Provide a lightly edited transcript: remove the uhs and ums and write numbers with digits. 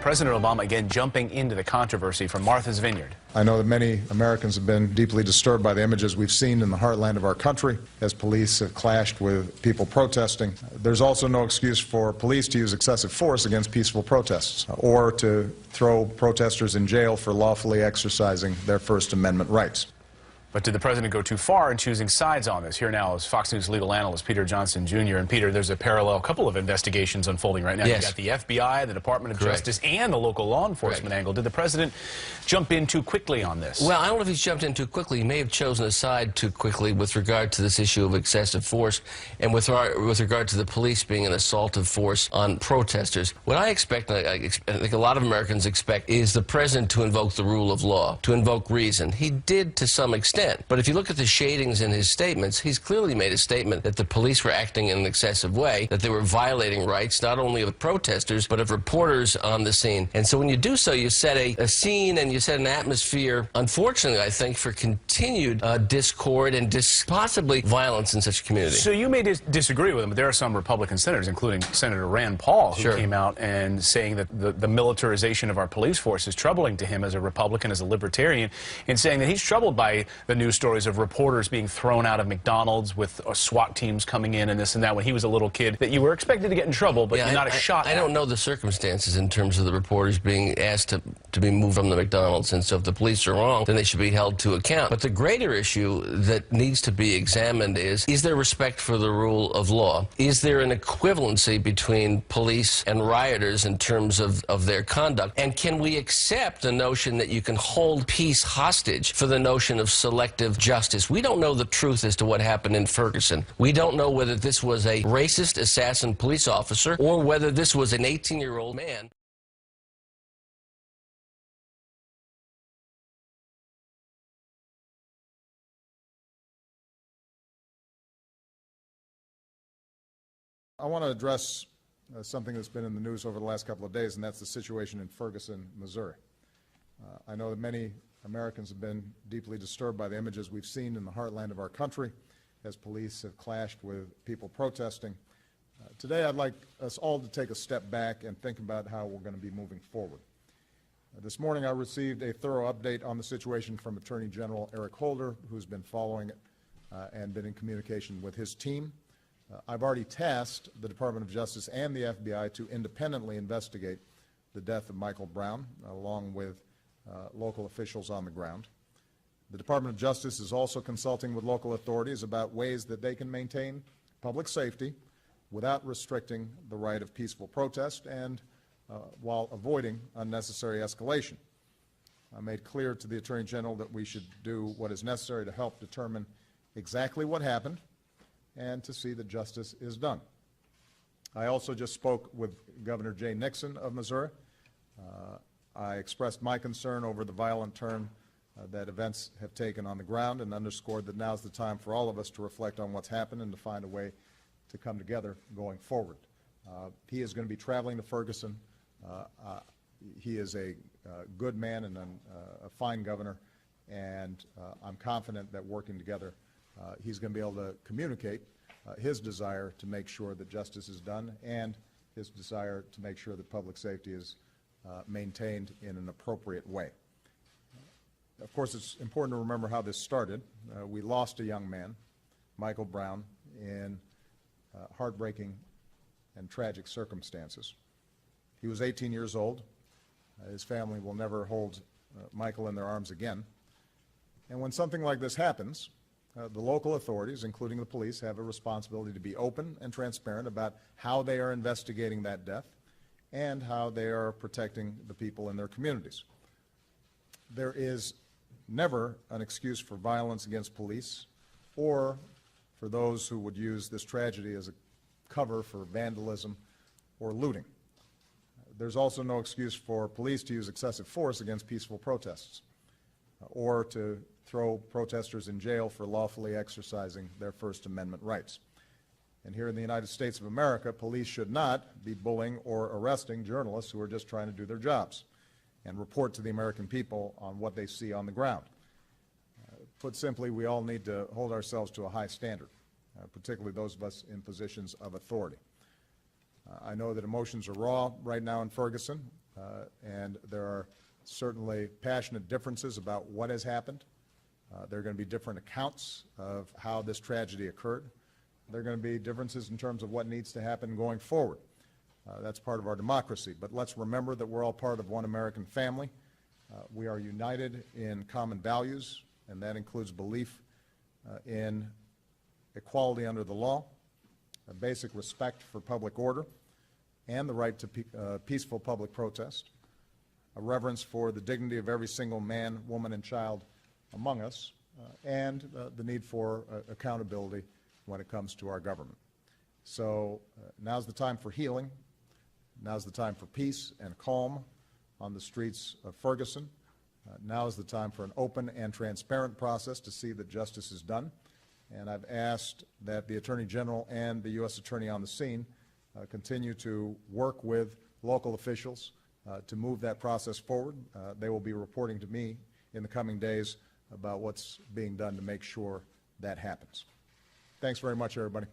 President Obama again jumping into the controversy from Martha's Vineyard. I know that many Americans have been deeply disturbed by the images we've seen in the heartland of our country as police have clashed with people protesting. There's also no excuse for police to use excessive force against peaceful protests or to throw protesters in jail for lawfully exercising their First Amendment rights. But did the president go too far in choosing sides on this? Here now is Fox News legal analyst Peter Johnson, Jr. And Peter, there's a couple of investigations unfolding right now. Yes. You've got the FBI, the Department of Justice, and the local law enforcement angle. Did the president jump in too quickly on this? Well, I don't know if he's jumped in too quickly. He may have chosen a side too quickly with regard to this issue of excessive force and with regard to the police being an assault of force on protesters. What I expect, I think a lot of Americans expect, is the president to invoke the rule of law, to invoke reason. He did to some extent. But if you look at the shadings in his statements, he's clearly made a statement that the police were acting in an excessive way, that they were violating rights not only of protesters but of reporters on the scene. And so when you do so, you set a scene and you set an atmosphere, unfortunately, I think, for continued discord and possibly violence in such a community. So you may disagree with him, but there are some Republican senators, including Senator Rand Paul, who came out and saying that the militarization of our police force is troubling to him as a Republican, as a libertarian, and saying that he's troubled by the news stories of reporters being thrown out of McDonald's with SWAT teams coming in and this and that when he was a little kid, that you were expected to get in trouble, but you're not a shot at. I don't know the circumstances in terms of the reporters being asked to be moved from the McDonald's, and so if the police are wrong, then they should be held to account. But the greater issue that needs to be examined is there respect for the rule of law? Is there an equivalency between police and rioters in terms of their conduct? And can we accept the notion that you can hold peace hostage for the notion of selective justice? We don't know the truth as to what happened in Fergusun. We don't know whether this was a racist assassin police officer or whether this was an 18-year-old man. I want to address something that's been in the news over the last couple of days, and that's the situation in Ferguson, Missouri. I know that many Americans have been deeply disturbed by the images we've seen in the heartland of our country as police have clashed with people protesting. Today I'd like us all to take a step back and think about how we're going to be moving forward. This morning I received a thorough update on the situation from Attorney General Eric Holder, who's been following it and been in communication with his team. I've already tasked the Department of Justice and the FBI to independently investigate the death of Michael Brown, along with local officials on the ground. The Department of Justice is also consulting with local authorities about ways that they can maintain public safety without restricting the right of peaceful protest and while avoiding unnecessary escalation. I made clear to the Attorney General that we should do what is necessary to help determine exactly what happened and to see that justice is done. I also just spoke with Governor Jay Nixon of Missouri. I expressed my concern over the violent turn that events have taken on the ground and underscored that now's the time for all of us to reflect on what's happened and to find a way to come together going forward. He is going to be traveling to Ferguson. He is a good man and a fine governor, and I'm confident that working together he's going to be able to communicate his desire to make sure that justice is done and his desire to make sure that public safety is maintained in an appropriate way. Of course, it's important to remember how this started. We lost a young man, Michael Brown, in heartbreaking and tragic circumstances. He was 18 years old. His family will never hold Michael in their arms again. And when something like this happens, the local authorities, including the police, have a responsibility to be open and transparent about how they are investigating that death and how they are protecting the people in their communities. There is never an excuse for violence against police or for those who would use this tragedy as a cover for vandalism or looting. There's also no excuse for police to use excessive force against peaceful protests or to throw protesters in jail for lawfully exercising their First Amendment rights. And here in the United States of America, police should not be bullying or arresting journalists who are just trying to do their jobs and report to the American people on what they see on the ground. Put simply, we all need to hold ourselves to a high standard, particularly those of us in positions of authority. I know that emotions are raw right now in Ferguson. and there are certainly passionate differences about what has happened. There are going to be different accounts of how this tragedy occurred. There are going to be differences in terms of what needs to happen going forward. That's part of our democracy. But let's remember that we're all part of one American family. We are united in common values, and that includes belief in equality under the law, a basic respect for public order, and the right to peaceful public protest, a reverence for the dignity of every single man, woman, and child among us, and the need for accountability when it comes to our government. So now's the time for healing. Now's the time for peace and calm on the streets of Ferguson. Now is the time for an open and transparent process to see that justice is done. And I've asked that the Attorney General and the U.S. Attorney on the scene continue to work with local officials to move that process forward. They will be reporting to me in the coming days about what's being done to make sure that happens. Thanks very much, everybody.